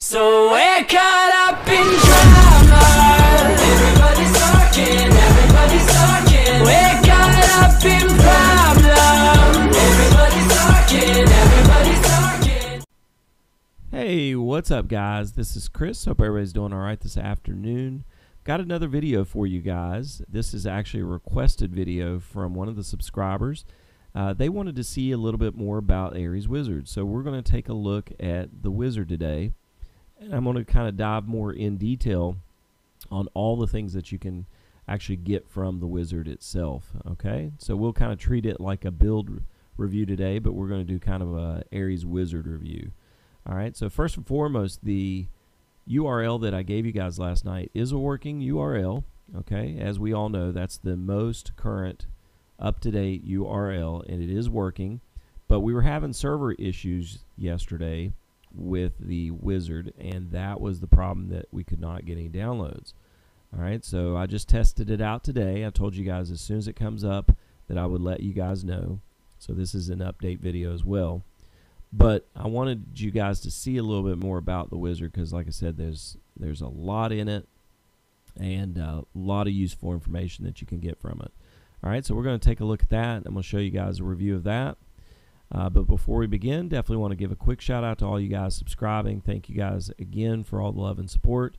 So we're caught up in drama. Everybody's talking. We're caught up in problem. Everybody's talking. Hey, what's up guys? This is Chris. Hope everybody's doing alright this afternoon. Got another video for you guys. This is actually a requested video from one of the subscribers. They wanted to see a little bit more about Aries Wizard. So we're going to take a look at the Wizard today. And I'm going to kind of dive more in detail on all the things that you can actually get from the Wizard itself. Okay, so we'll kind of treat it like a build review today, but we're going to do kind of a Aries Wizard review. Alright, so first and foremost, the URL that I gave you guys last night is a working URL. Okay, as we all know, that's the most current up-to-date URL, and it is working. But we were having server issues yesterday with the Wizard, and that was the problem, that we could not get any downloads. Alright, so I just tested it out today. I told you guys as soon as it comes up that I would let you guys know. So this is an update video as well. But I wanted you guys to see a little bit more about the Wizard, because like I said, there's a lot in it and a lot of useful information that you can get from it. Alright, so we're going to take a look at that. I'm going to show you guys a review of that. But before we begin, definitely want to give a quick shout out to all you guys subscribing. Thank you guys again for all the love and support.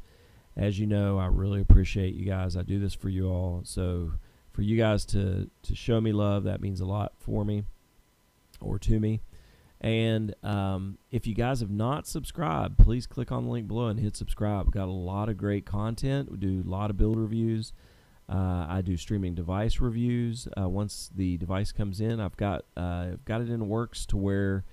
As you know, I really appreciate you guys. I do this for you all. So for you guys to show me love, that means a lot for me, or to me. And if you guys have not subscribed, please click on the link below and hit subscribe. We've got a lot of great content. We do a lot of build reviews. I do streaming device reviews. Once the device comes in, I've got it in the works to where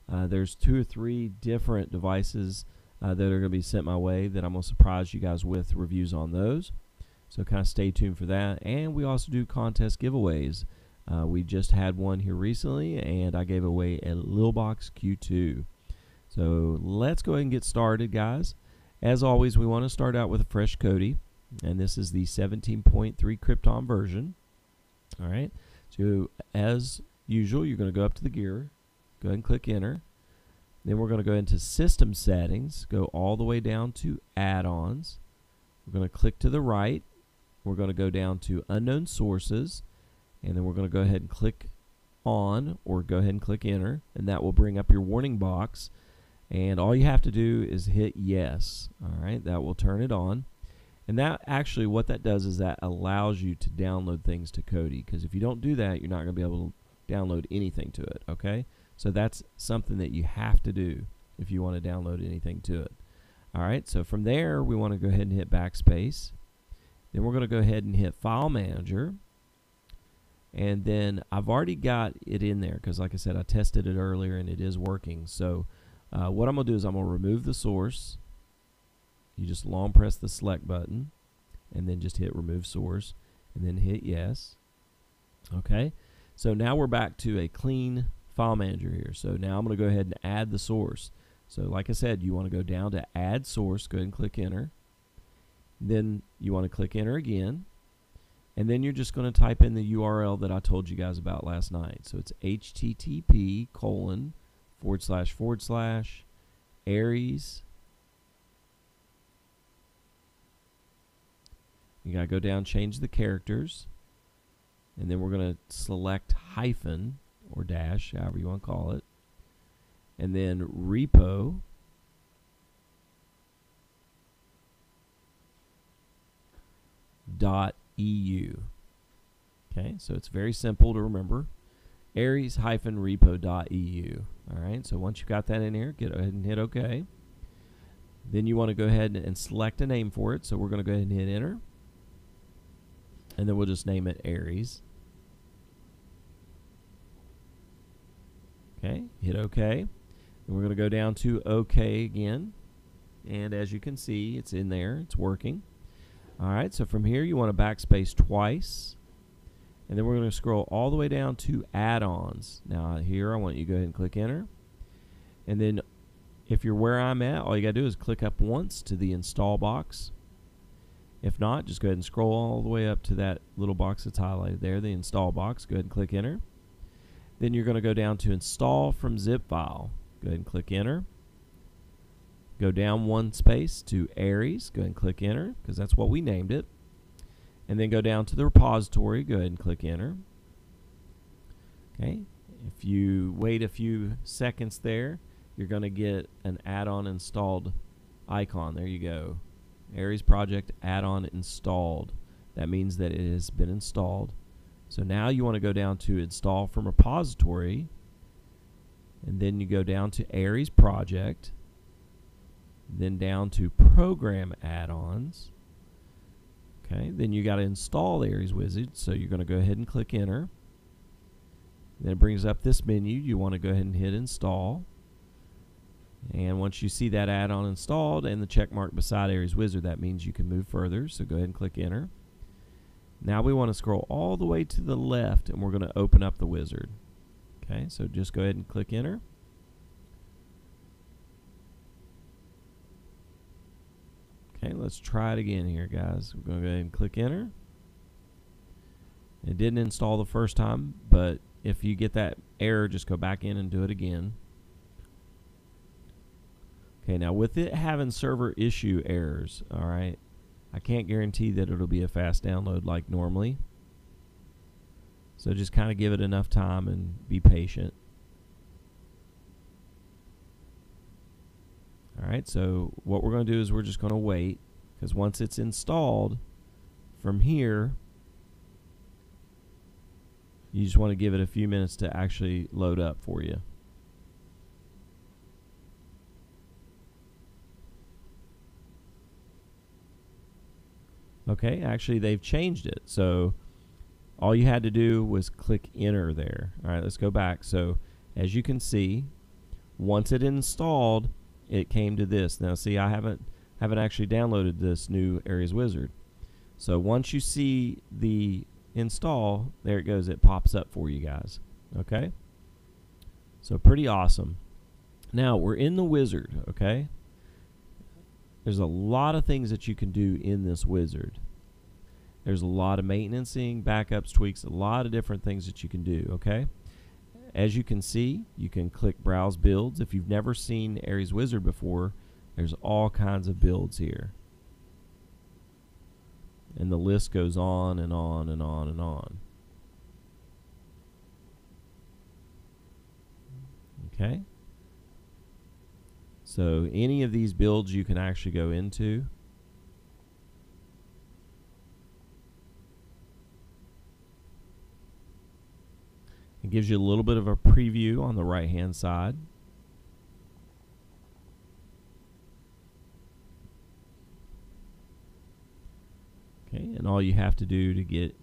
there's 2 or 3 different devices that are going to be sent my way that I'm going to surprise you guys with reviews on those. So kind of stay tuned for that. And we also do contest giveaways. We just had one here recently, and I gave away a Lilbox Q2. So let's go ahead and get started, guys. As always, we want to start out with a fresh Kodi. And this is the 17.3 Krypton version. Alright, so as usual, you're going to go up to the gear, go ahead and click enter. Then we're going to go into system settings, go all the way down to add-ons. We're going to click to the right. We're going to go down to unknown sources, and then we're going to go ahead and click on, or go ahead and click enter, and that will bring up your warning box. And all you have to do is hit yes. Alright, that will turn it on. And that actually, what that does is that allows you to download things to Kodi, because if you don't do that, you're not going to be able to download anything to it. Okay, so that's something that you have to do if you want to download anything to it. Alright, so from there we want to go ahead and hit backspace. Then we're going to go ahead and hit File Manager, and then I've already got it in there because, like I said, I tested it earlier and it is working. So what I'm going to do is I'm going to remove the source. You just long press the select button and then just hit remove source and then hit yes. Okay, so now we're back to a clean file manager here. So now I'm going to go ahead and add the source. So like I said, you want to go down to add source, go ahead and click enter. Then you want to click enter again, and then you're just going to type in the URL that I told you guys about last night. So it's http://Aries. You gotta go down, change the characters, and then we're gonna select hyphen or dash, however you want to call it, and then repo .eu. Okay, so it's very simple to remember. Aries-repo.eu. Alright, so once you've got that in here, go ahead and hit OK. Then you want to go ahead and select a name for it, so we're going to go ahead and hit enter. And then we'll just name it Aries. Okay, hit OK. And we're going to go down to OK again. And as you can see, it's in there, it's working. Alright, so from here you want to backspace twice. And then we're going to scroll all the way down to add-ons. Now here I want you to go ahead and click enter. And then if you're where I'm at, all you got to do is click up once to the install box. If not, just go ahead and scroll all the way up to that little box that's highlighted there, the install box. Go ahead and click enter. Then you're going to go down to install from zip file. Go ahead and click enter. Go down one space to Aries. Go ahead and click enter because that's what we named it. And then go down to the repository. Go ahead and click enter. Okay. If you wait a few seconds there, you're going to get an add-on installed icon. There you go. Aries project add-on installed. That means that it has been installed. So now you want to go down to install from repository, and then you go down to Aries project, then down to program add-ons. Okay, then you got to install Aries Wizard, so you're going to go ahead and click enter. Then it brings up this menu. You want to go ahead and hit install. And once you see that add-on installed and the check mark beside Aries Wizard, that means you can move further. So go ahead and click enter. Now we want to scroll all the way to the left, and we're going to open up the wizard. Okay, so just go ahead and click enter. Okay, let's try it again here, guys. We're going to go ahead and click enter. It didn't install the first time, but if you get that error, just go back in and do it again. Okay, now with it having server issue errors, all right, I can't guarantee that it'll be a fast download like normally. So just kind of give it enough time and be patient. All right, so what we're going to do is we're just going to wait, because once it's installed from here, you just want to give it a few minutes to actually load up for you. Okay, actually they've changed it. So all you had to do was click enter there. All right, let's go back. So as you can see, once it installed, it came to this. Now see, I haven't actually downloaded this new Aries Wizard. So once you see the install, there it goes, it pops up for you guys. Okay, so pretty awesome. Now we're in the wizard. Okay, there's a lot of things that you can do in this wizard. There's a lot of maintenancing, backups, tweaks, a lot of different things that you can do. Okay, as you can see, you can click browse builds. If you've never seen Aries Wizard before, there's all kinds of builds here. And the list goes on and on and on and on. Okay. So any of these builds you can actually go into. It gives you a little bit of a preview on the right hand side. Okay, and all you have to do to get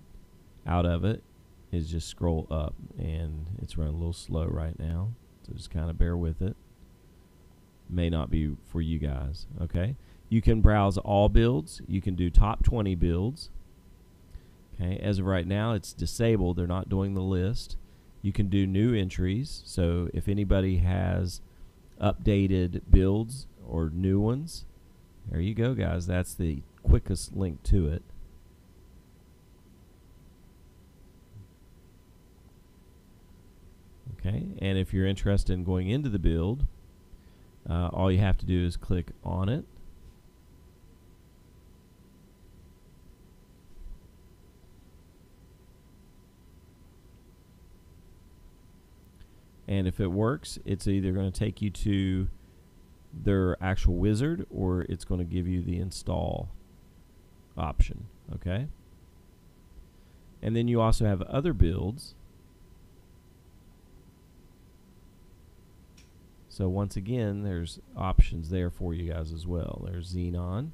out of it is just scroll up, and it's running a little slow right now, so just kind of bear with it. May not be for you guys. Okay, you can browse all builds. You can do top 20 builds. Okay, as of right now it's disabled, they're not doing the list. You can do new entries, so if anybody has updated builds or new ones, there you go, guys. That's the quickest link to it. Okay, and if you're interested in going into the build, all you have to do is click on it. And if it works, it's either going to take you to their actual wizard, or it's going to give you the install option. Okay, and then you also have other builds. So once again, there's options there for you guys as well. There's Xenon.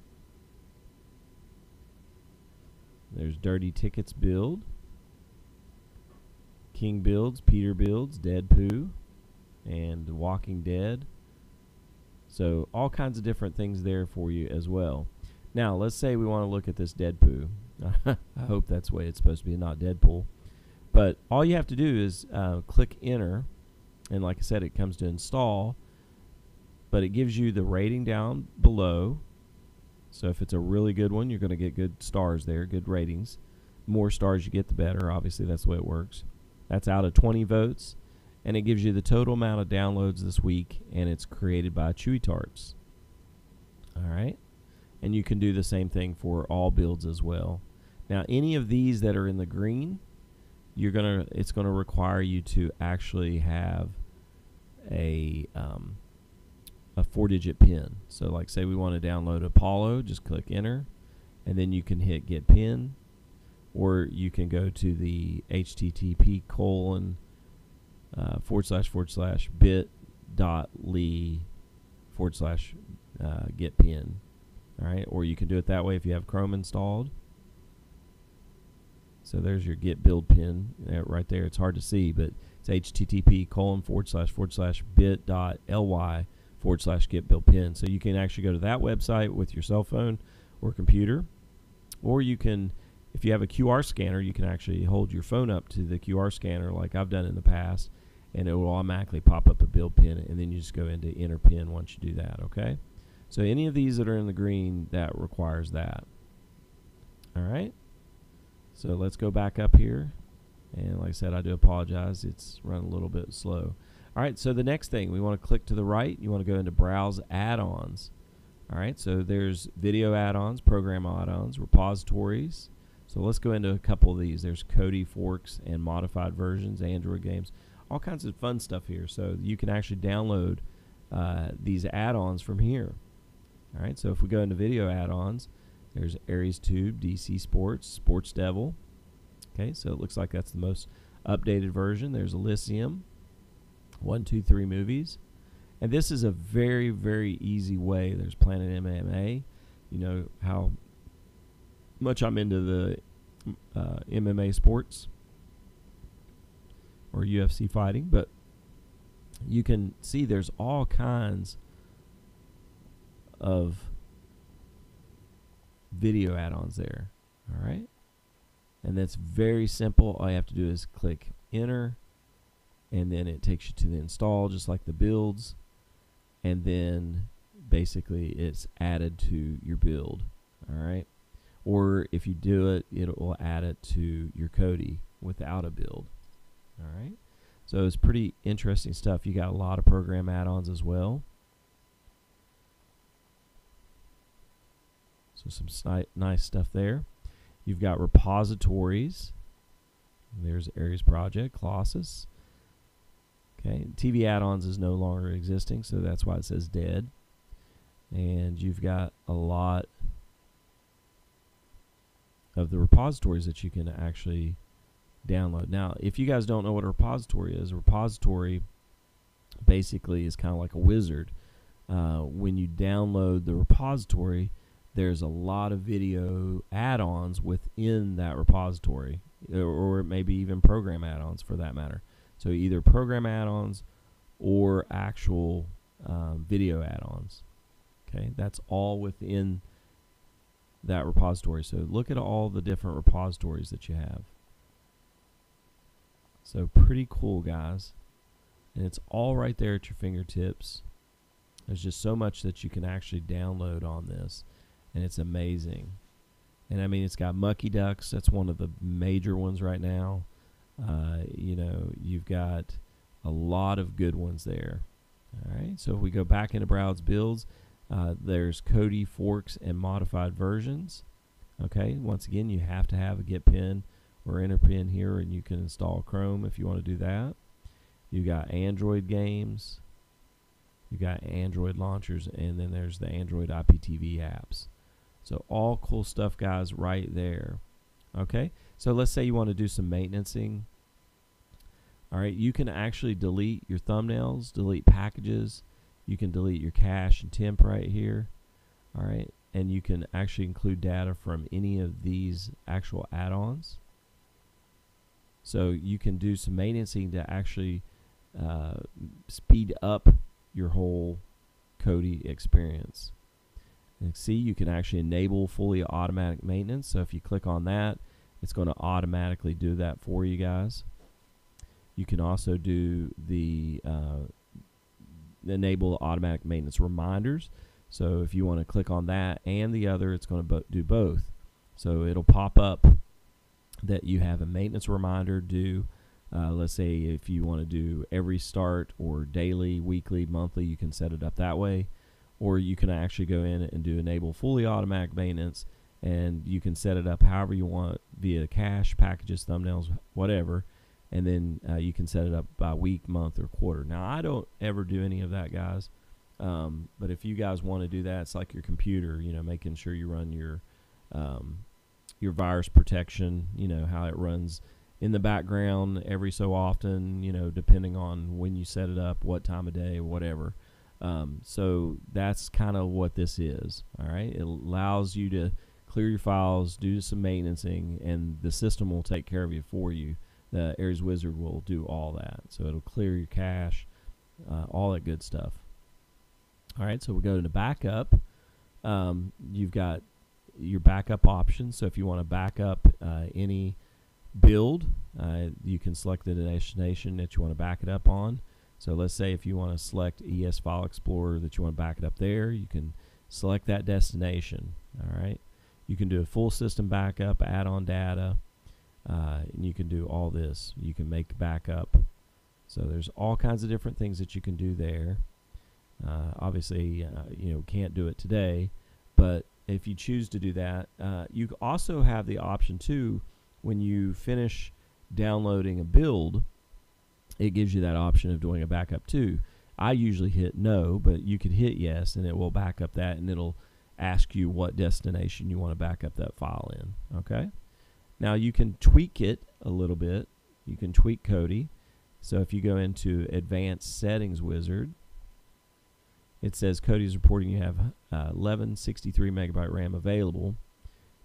There's Dirty Tickets build. King builds, Peter builds, Deadpoo, and Walking Dead. So all kinds of different things there for you as well. Now let's say we want to look at this Deadpoo. I hope that's the way it's supposed to be, not Deadpool. But all you have to do is click enter. And like I said, it comes to install, but it gives you the rating down below. So if it's a really good one, you're going to get good stars there, good ratings. The more stars you get, the better. Obviously, that's the way it works. That's out of 20 votes, and it gives you the total amount of downloads this week, and it's created by Chewy Tarts. and you can do the same thing for all builds as well. Now, any of these that are in the green, it's gonna require you to actually have a 4-digit pin. So like say we want to download Apollo, just click enter, and then you can hit get pin, or you can go to the http://bit.ly/get pin. All right, or you can do it that way if you have Chrome installed. So there's your get build pin right there. It's hard to see, but it's http://bit.ly/get build pin. So you can actually go to that website with your cell phone or computer, or you can, if you have a QR scanner, you can actually hold your phone up to the QR scanner like I've done in the past, and it will automatically pop up a build pin, and then you just go into enter pin once you do that, okay? So any of these that are in the green, that requires that. All right? So let's go back up here. And like I said, I do apologize. It's run a little bit slow. All right, so the next thing, we want to click to the right. You want to go into Browse Add-ons. All right, so there's video add-ons, program add-ons, repositories. So let's go into a couple of these. There's Kodi forks and modified versions, Android games, all kinds of fun stuff here. So you can actually download these add-ons from here. All right, so if we go into video add-ons, there's Aries Tube, DC Sports, Sports Devil. Okay, so it looks like that's the most updated version. There's Elysium, 1, 2, 3 movies. And this is a very, very easy way. There's Planet MMA. You know how much I'm into the MMA sports or UFC fighting, but you can see there's all kinds of video add-ons there. All right, and that's very simple. All you have to do is click enter, and then it takes you to the install, just like the builds, and then basically it's added to your build. All right, or if you do it, it will add it to your Kodi without a build. All right, so it's pretty interesting stuff. You got a lot of program add-ons as well. So some nice stuff there. You've got repositories. There's Aries Project, Colossus. Okay, TV add-ons is no longer existing, so that's why it says dead. And you've got a lot of the repositories that you can actually download. Now, if you guys don't know what a repository basically is kind of like a wizard. When you download the repository, there's a lot of video add-ons within that repository, or maybe even program add-ons for that matter. So either program add-ons or actual video add-ons. Okay, that's all within that repository. So look at all the different repositories that you have. So pretty cool, guys. And it's all right there at your fingertips. There's just so much that you can actually download on this, and it's amazing. And I mean, it's got Mucky Ducks. That's one of the major ones right now. You know, you've got a lot of good ones there. All right, so if we go back into Browse Builds, there's Kodi forks and modified versions. Okay, once again, you have to have a get pin or enter pin here, and you can install Chrome if you want to do that. You got Android games. You got Android launchers, and then there's the Android IPTV apps. So all cool stuff, guys, right there. Okay, so let's say you want to do some maintenancing. All right, you can actually delete your thumbnails, delete packages. You can delete your cache and temp right here. All right, and you can actually include data from any of these actual add-ons. So you can do some maintenancing to actually speed up your whole Kodi experience. And see, you can actually enable fully automatic maintenance. So if you click on that, it's going to automatically do that for you guys. You can also do the enable automatic maintenance reminders. So if you want to click on that and the other, it's going to do both. So it'll pop up that you have a maintenance reminder due. Let's say if you want to do every start or daily, weekly, monthly, you can set it up that way. or you can actually go in and do enable fully automatic maintenance, and you can set it up however you want via cache, packages, thumbnails, whatever, and then you can set it up by week, month, or quarter. Now, I don't ever do any of that, guys, but if you guys want to do that, it's like your computer, you know, making sure you run your virus protection, you know, how it runs in the background every so often, you know, depending on when you set it up, what time of day, whatever. So that's kind of what this is. All right, it allows you to clear your files, do some maintenancing, and the system will take care of you for you. The Aries Wizard will do all that. So it'll clear your cache, all that good stuff. All right, so we'll go to backup. You've got your backup options. So if you want to back up any build, you can select the destination that you want to back it up on. So let's say if you want to select ES File Explorer that you want to back it up there, you can select that destination. All right, you can do a full system backup, add-on data, and you can do all this. You can make backup. So there's all kinds of different things that you can do there. Obviously, you know, can't do it today, but if you choose to do that, you also have the option too, when you finish downloading a build, it gives you that option of doing a backup too. I usually hit no, but you could hit yes, and it will back up that, and it'll ask you what destination you want to back up that file in. Okay. Now you can tweak it a little bit. You can tweak Kodi. So if you go into Advanced Settings Wizard, it says Kodi is reporting you have 1163 megabyte RAM available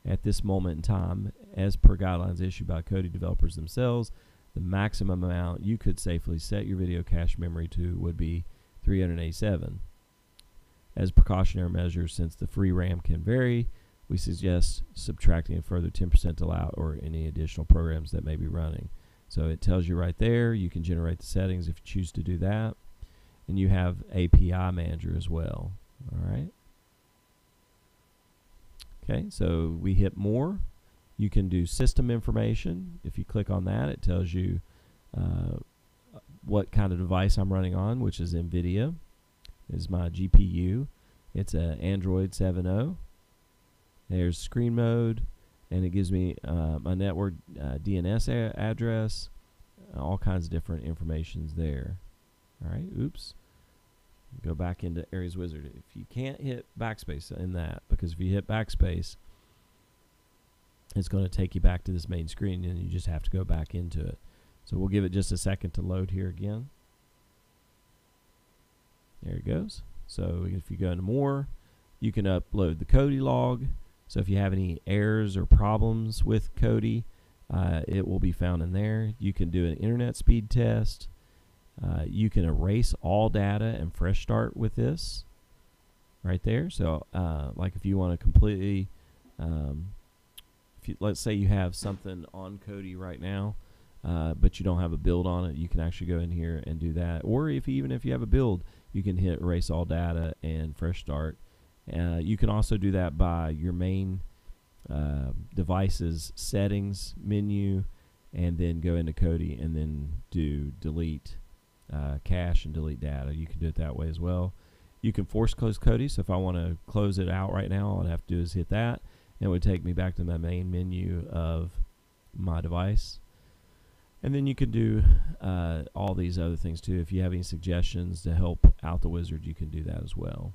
at this moment in time, as per guidelines issued by Kodi developers themselves. The maximum amount you could safely set your video cache memory to would be 387. As precautionary measures, since the free RAM can vary, we suggest subtracting a further 10% to allow or any additional programs that may be running. So it tells you right there. You can generate the settings if you choose to do that. And you have API Manager as well. All right. Okay, so we hit more. You can do system information. If you click on that, it tells you what kind of device I'm running on, which is NVIDIA. Is my GPU. It's an Android 7.0. There's screen mode, and it gives me my network DNS address, all kinds of different informations there. All right, oops. Go back into Aries Wizard. If you can't hit backspace in that, because if you hit backspace, it's going to take you back to this main screen, and you just have to go back into it. So we'll give it just a second to load here again. There it goes. So if you go into more, you can upload the Kodi log. So if you have any errors or problems with Kodi, it will be found in there. You can do an internet speed test. You can erase all data and fresh start with this right there. So like if you want to completely, let's say you have something on Kodi right now, but you don't have a build on it, you can actually go in here and do that. Or even if you have a build, you can hit erase all data and fresh start. You can also do that by your main device's settings menu, and then go into Kodi and then do delete cache and delete data. You can do it that way as well. You can force close Kodi. So if I want to close it out right now, all I have to do is hit that, and it would take me back to my main menu of my device. And then you can do all these other things too. If you have any suggestions to help out the wizard, you can do that as well.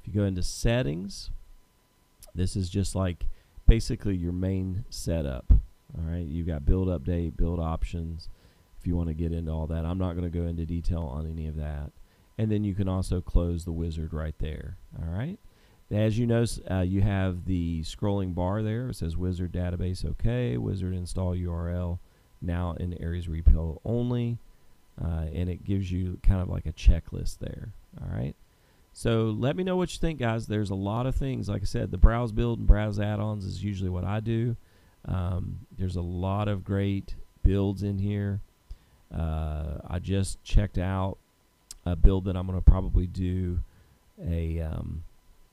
If you go into settings, this is just like basically your main setup. All right, you've got build update, build options. If you want to get into all that, I'm not going to go into detail on any of that. And then you can also close the wizard right there. All right. As you notice, you have the scrolling bar there. It says wizard database OK, wizard install URL, now in Aries repo only, and it gives you kind of like a checklist there. All right. So let me know what you think, guys. There's a lot of things. Like I said, the browse build and browse add-ons is usually what I do. There's a lot of great builds in here. I just checked out a build that I'm going to probably do a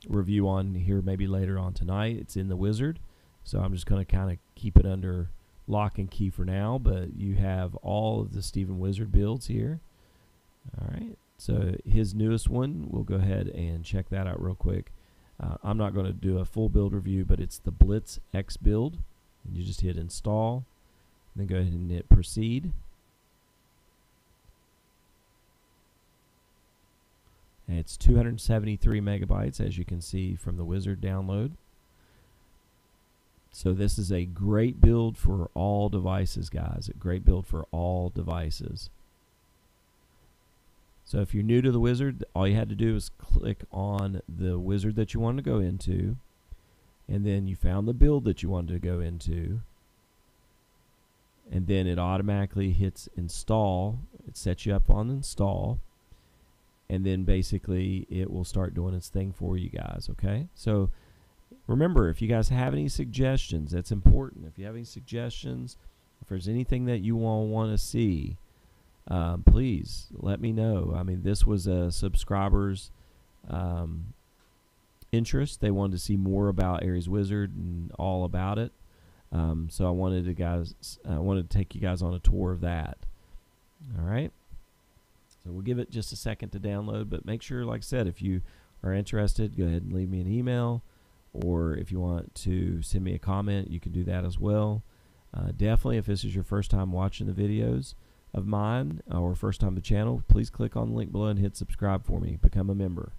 review on here maybe later on tonight. It's in the wizard, so I'm just going to kind of keep it under lock and key for now, but you have all of the Steven Wizard builds here. All right, So his newest one, we'll go ahead and check that out real quick. I'm not going to do a full build review, but it's the Blitz X build. And you just hit install, then go ahead and hit proceed. And it's 273 megabytes, as you can see from the wizard download. So this is a great build for all devices, guys. A great build for all devices. So if you're new to the wizard, all you had to do is click on the wizard that you wanted to go into, and then you found the build that you wanted to go into, and then it automatically hits install. It sets you up on install, and then basically it will start doing its thing for you guys. Okay, so remember, if you guys have any suggestions, that's important. If you have any suggestions, if there's anything that you all want to see, please let me know. I mean, this was a subscriber's interest. They wanted to see more about Aries Wizard and all about it. So I wanted to take you guys on a tour of that. All right. So we'll give it just a second to download, but make sure, like I said, if you are interested, go ahead and leave me an email, or if you want to send me a comment, you can do that as well. Definitely, if this is your first time watching the videos of mine or first time to the channel, please click on the link below and hit subscribe for me. Become a member.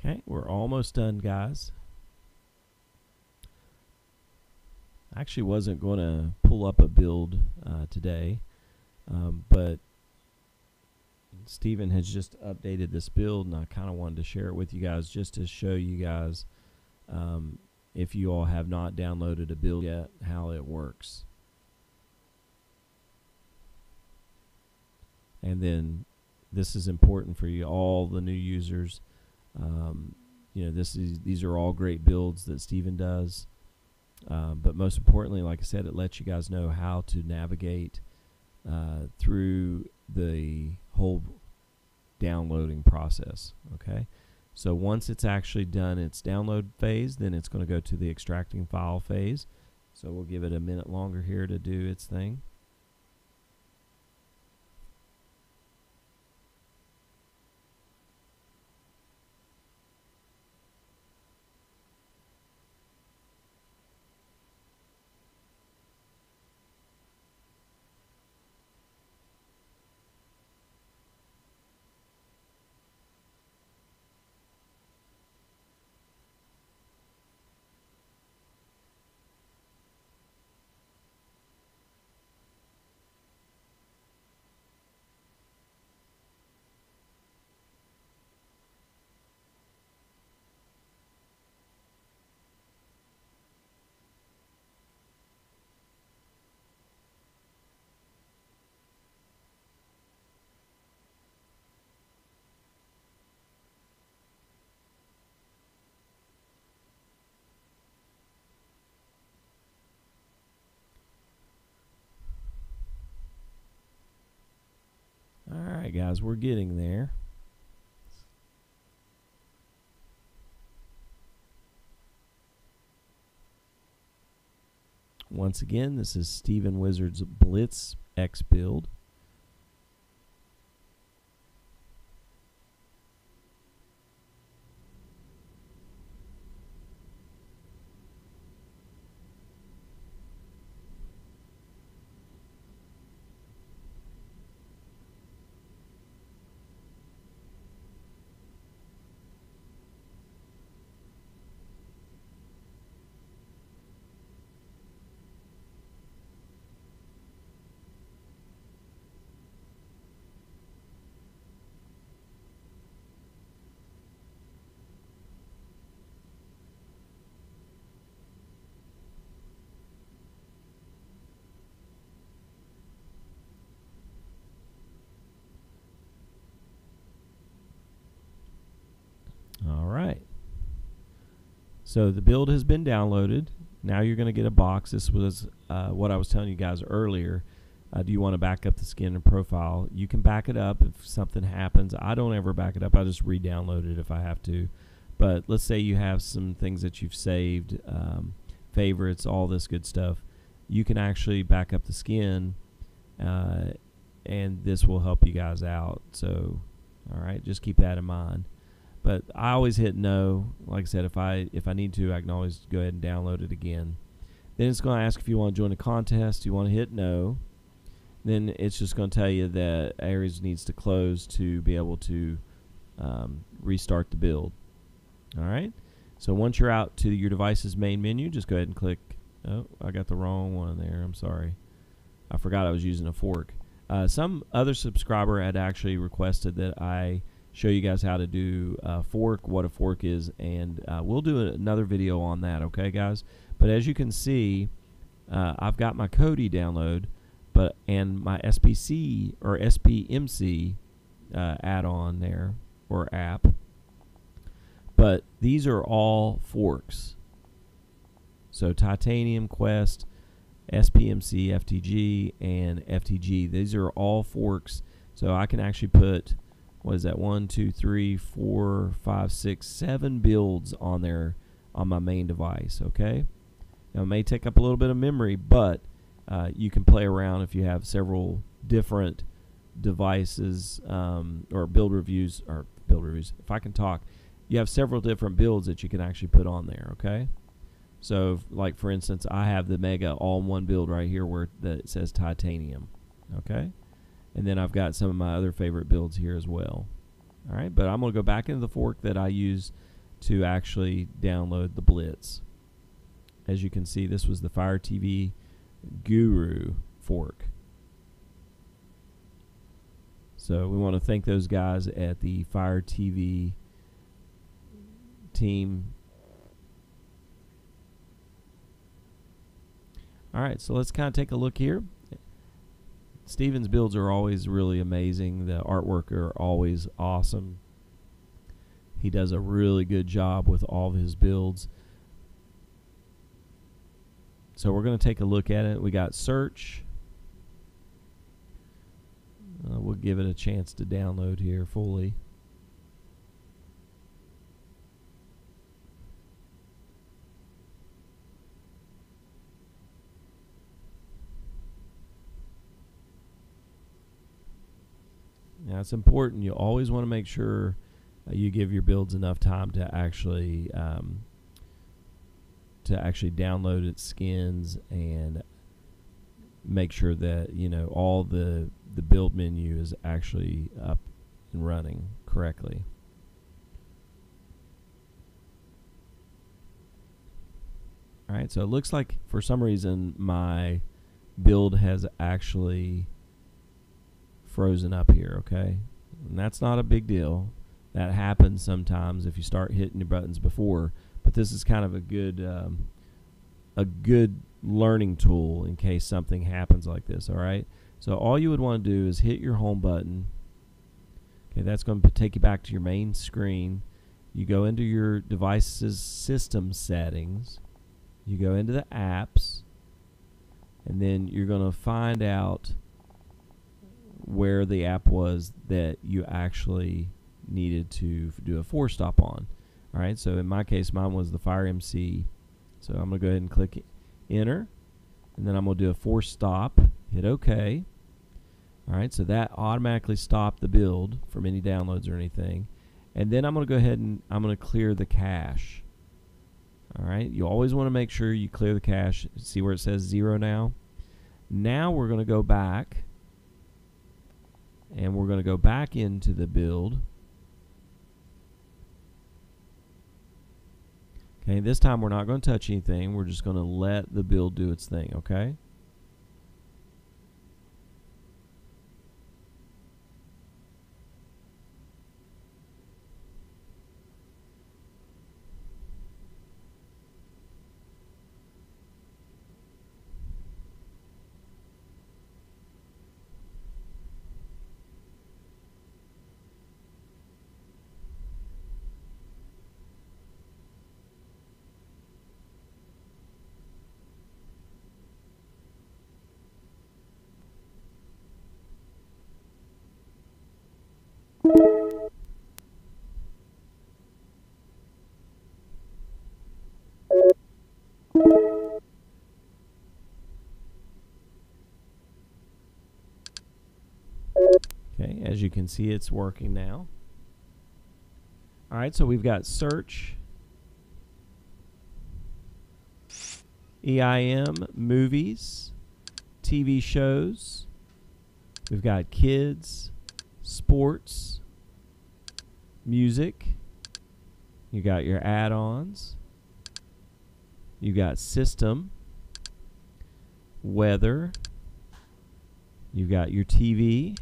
Okay, we're almost done, guys. I actually wasn't going to pull up a build today, but Steven has just updated this build, and I kind of wanted to share it with you guys just to show you guys, if you all have not downloaded a build yet, how it works. And then this is important for you, all the new users. You know, these are all great builds that Steven does, but most importantly, like I said, it lets you guys know how to navigate through the whole downloading process. Okay, so once it's actually done its download phase, then it's going to go to the extracting file phase. So we'll give it a minute longer here to do its thing. Alright guys, we're getting there. once again, this is Steven Wizard's Blitz X build. Alright, so the build has been downloaded. Now you're going to get a box. This was what I was telling you guys earlier. Do you want to back up the skin and profile? You can back it up if something happens. I don't ever back it up. I just re-download it if I have to. But let's say you have some things that you've saved, favorites, all this good stuff. You can actually back up the skin, and this will help you guys out. So, all right, just keep that in mind. But I always hit no. Like I said, if I need to, I can always go ahead and download it again. Then it's going to ask if you want to join a contest. You want to hit no. Then it's just going to tell you that Ares needs to close to be able to restart the build. All right. So once you're out to your device's main menu, just go ahead and click. Oh, I got the wrong one there. I'm sorry. I forgot I was using a fork. Some other subscriber had actually requested that I show you guys how to do a fork, what a fork is, and we'll do another video on that, okay, guys? But as you can see, I've got my Kodi download, and my SPC or SPMC add-on there, or app. But these are all forks. So Titanium, Quest, SPMC, FTG, and FTG. These are all forks. So I can actually put, what is that, 1, 2, 3, 4, 5, 6, 7 builds on there on my main device, okay? Now it may take up a little bit of memory, but you can play around if you have several different devices or build reviews, if I can talk. You have several different builds that you can actually put on there, okay? So, like for instance, I have the Mega all-in-one build right here where it says Titanium, okay? And then I've got some of my other favorite builds here as well. All right, but I'm going to go back into the fork that I use to actually download the Blitz. As you can see, this was the Fire TV Guru fork. So we want to thank those guys at the Fire TV team. All right, so let's kind of take a look here. Steven's builds are always really amazing. The artwork are always awesome. He does a really good job with all of his builds. So we're going to take a look at it. We got search. We'll give it a chance to download here fully. Now it's important. You always want to make sure you give your builds enough time to actually download its skins and make sure that all the build menu is actually up and running correctly. All right, so it looks like for some reason my build has actually frozen up here, okay? And that's not a big deal. That happens sometimes if you start hitting your buttons before, but this is kind of a good learning tool in case something happens like this, all right? So all you would want to do is hit your home button. Okay, that's going to take you back to your main screen. You go into your device's system settings. You go into the apps, and then you're going to find out where the app was that you actually needed to do a force stop on. All right, so in my case, mine was the Fire MC. So I'm going to go ahead and click enter. and then I'm going to do a force stop, hit OK. Alright, so that automatically stopped the build from any downloads or anything. And then I'm going to go ahead and I'm going to clear the cache. Alright, you always want to make sure you clear the cache. See where it says 0 now? Now we're going to go back, and we're going to go back into the build. Okay, this time we're not going to touch anything. We're just going to let the build do its thing, okay? Okay, as you can see, it's working now. Alright, so we've got search, EIM, movies, TV shows. We've got kids, sports, music. You got your add-ons. You got system, weather. You've got your TV.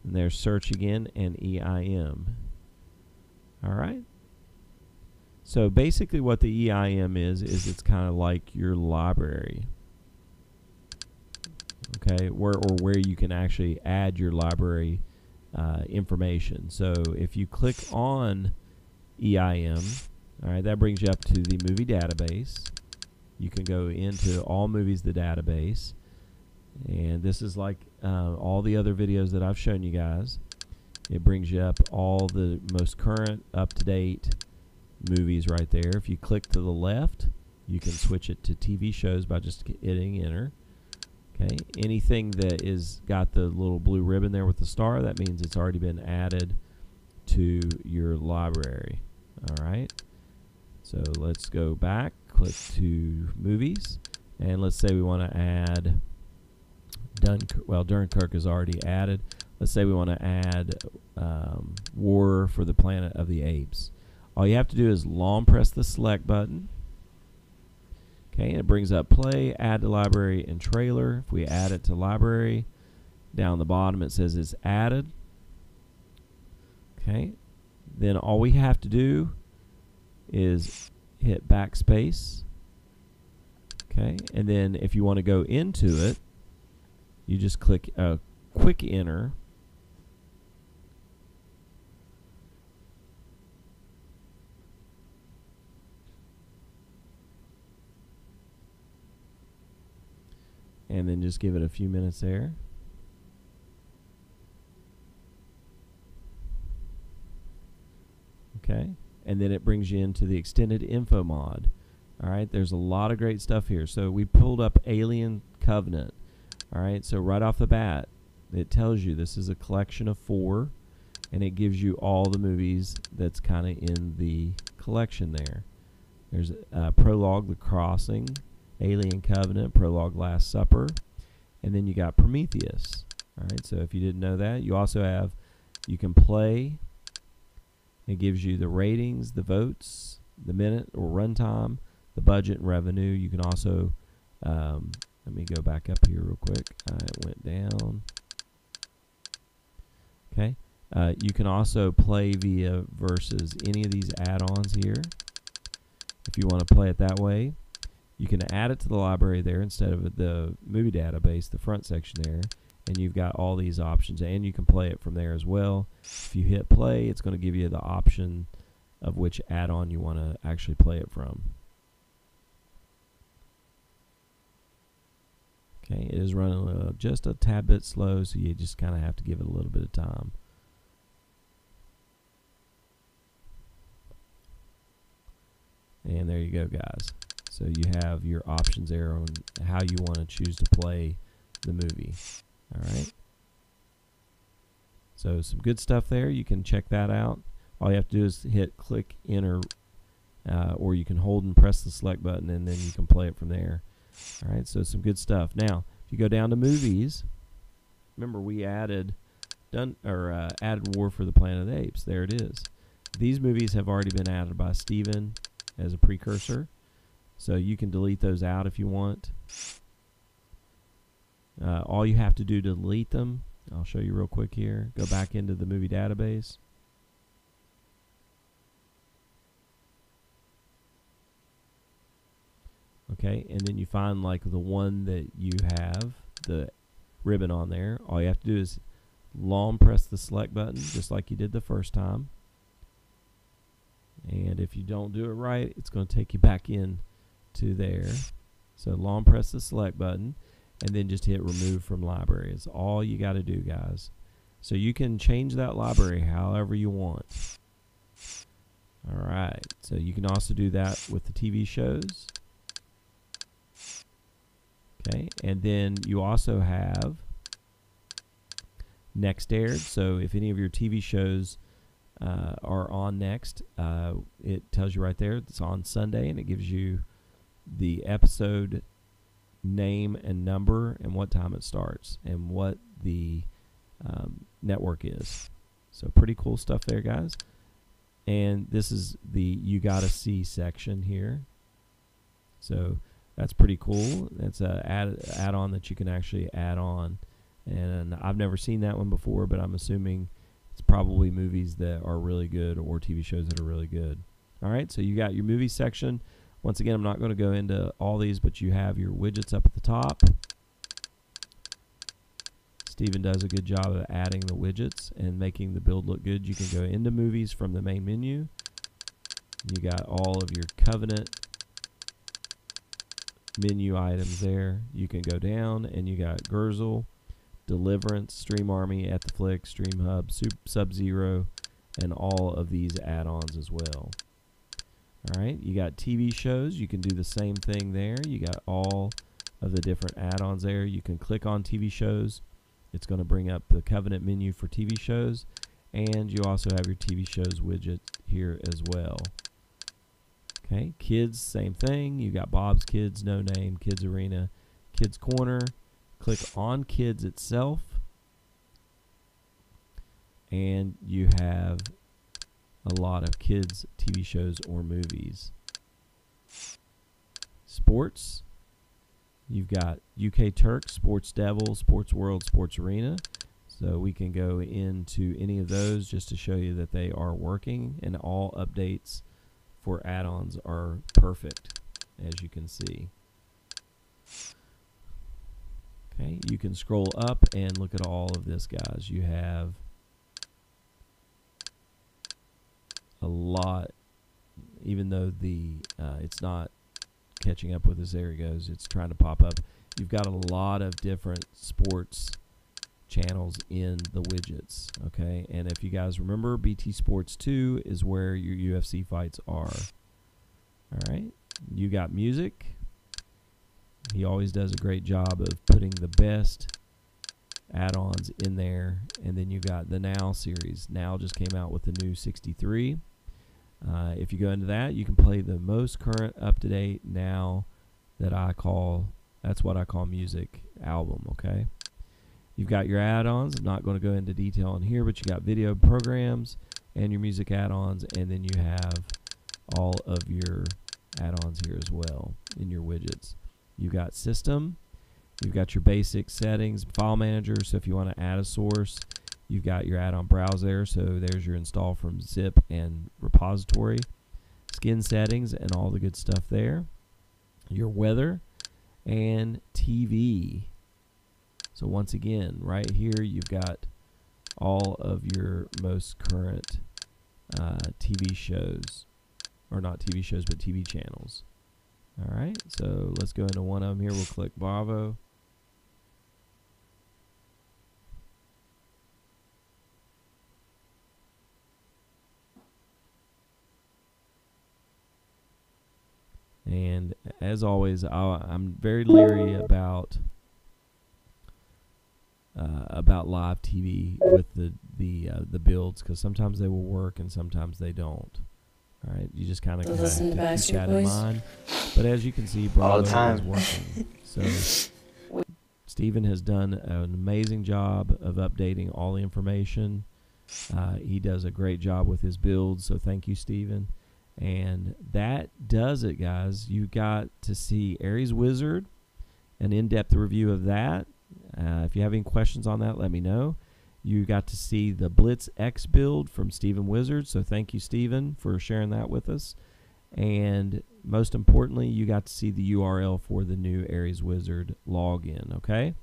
And there's search again and EIM. Alright. So basically what the EIM is it's kind of like your library. Okay, where you can actually add your library information. So if you click on EIM, alright, that brings you up to the movie database. You can go into all movies, the database. And this is like all the other videos that I've shown you guys. It brings you up all the most current, up-to-date movies right there. If you click to the left, you can switch it to TV shows by just hitting enter. Okay, anything that is got the little blue ribbon there with the star, that means it's already been added to your library. Alright, so let's go back, click to movies, and let's say we want to add Dunkirk is already added. Let's say we want to add War for the Planet of the Apes. All you have to do is long press the select button. Okay, and it brings up play, add to library, and trailer. If we add it to library, down the bottom it says it's added. Okay, then all we have to do is hit backspace. Okay, and then if you want to go into it, you just click quick enter. And then just give it a few minutes there. Okay, and then it brings you into the extended info mod. Alright, there's a lot of great stuff here. So we pulled up Alien Covenant. Alright, so right off the bat, it tells you this is a collection of 4, and it gives you all the movies that's kind of in the collection there. There's Prologue, The Crossing, Alien Covenant, Prologue, Last Supper, and then you got Prometheus. Alright, so if you didn't know that, you also have, you can play. It gives you the ratings, the votes, the minute or runtime, the budget and revenue. You can also let me go back up here real quick. It went down. Okay. You can also play via versus any of these add-ons here. If you want to play it that way, you can add it to the library there instead of the movie database, the front section there, and you've got all these options, and you can play it from there as well. If you hit play, it's going to give you the option of which add-on you want to actually play it from. Okay, it is running just a tad bit slow, so you just kind of have to give it a little bit of time. And there you go, guys. So you have your options there on how you want to choose to play the movie. All right. So some good stuff there. You can check that out. All you have to do is hit click enter, or you can hold and press the select button, and then you can play it from there. All right. So some good stuff. Now, if you go down to movies, remember we added War for the Planet of the Apes. There it is. These movies have already been added by Steven as a precursor, so you can delete those out if you want. All you have to do to delete them, I'll show you real quick here. Go back into the movie database. Okay, and then you find like the one that you have the ribbon on there. All you have to do is long press the select button just like you did the first time. And if you don't do it right, it's going to take you back in to there. So long press the select button and then just hit remove from library. It's all you got to do, guys. So you can change that library however you want. All right. So you can also do that with the TV shows. Okay. And then you also have next aired. So if any of your TV shows are on next, it tells you right there it's on Sunday, and it gives you the episode name and number and what time it starts and what the network is. So pretty cool stuff there, guys. And this is the you gotta see section here. So that's pretty cool. That's a add-on that you can actually add on, and I've never seen that one before, but I'm assuming it's probably movies that are really good or TV shows that are really good. All right, so you got your movie section. Once again, I'm not going to go into all these, but you have your widgets up at the top. Steven does a good job of adding the widgets and making the build look good. You can go into movies from the main menu. You got all of your Covenant menu items there. You can go down and you got Gurzel, Deliverance, Stream Army, At the Flick, Stream Hub, Sub-Zero, and all of these add-ons as well. All right, you got TV shows. You can do the same thing there. You got all of the different add-ons there. You can click on TV shows. It's going to bring up the Covenant menu for TV shows, and you also have your TV shows widget here as well. Okay, kids, same thing. You got Bob's Kids, No Name, Kids Arena, Kids Corner. Click on Kids itself, and you have a lot of kids TV shows or movies. Sports, you've got UK Turk, Sports Devil, Sports World, Sports Arena. So we can go into any of those just to show you that they are working, and all updates for add-ons are perfect, as you can see. Okay, you can scroll up and look at all of this, guys. You have a lot, even though the it's not catching up with us. There it goes. It's trying to pop up. You've got a lot of different sports channels in the widgets. Okay, and if you guys remember, BT Sports 2 is where your UFC fights are. All right, you got music. He always does a great job of putting the best add-ons in there. And then you got the Now series. Now just came out with the new 63. If you go into that, you can play the most current, up-to-date Now that that's what I call music album, okay? You've got your add-ons. I'm not going to go into detail on here, but you got video programs and your music add-ons, and then you have all of your add-ons here as well in your widgets. You've got system, you've got your basic settings, file manager, so if you want to add a source, you've got your add-on browser, so there's your install from zip and repository, skin settings, and all the good stuff there, your weather, and TV. So once again, right here, you've got all of your most current TV shows, or not TV shows, but TV channels. All right, so let's go into one of them here. We'll click Bravo. And as always, I'm very leery about live TV with the builds, because sometimes they will work and sometimes they don't. All right, you just kind of have to keep that in mind. But as you can see, Bravo is working. So Steven has done an amazing job of updating all the information. He does a great job with his builds, so thank you, Steven. And that does it, guys. You got to see Aries Wizard, an in-depth review of that. If you have any questions on that, let me know. You got to see the Blitz X build from Steven Wizard, so thank you, Steven, for sharing that with us. And most importantly, you got to see the URL for the new Aries Wizard login, okay?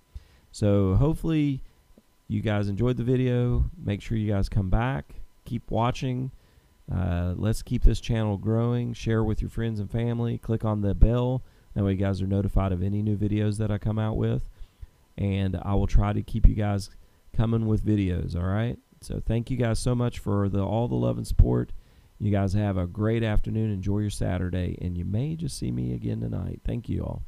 So hopefully you guys enjoyed the video. Make sure you guys come back. Keep watching. Let's keep this channel growing. Share with your friends and family. Click on the bell. That way you guys are notified of any new videos that I come out with. And I will try to keep you guys coming with videos, all right? So thank you guys so much for all the love and support. You guys have a great afternoon. Enjoy your Saturday. And you may just see me again tonight. Thank you all.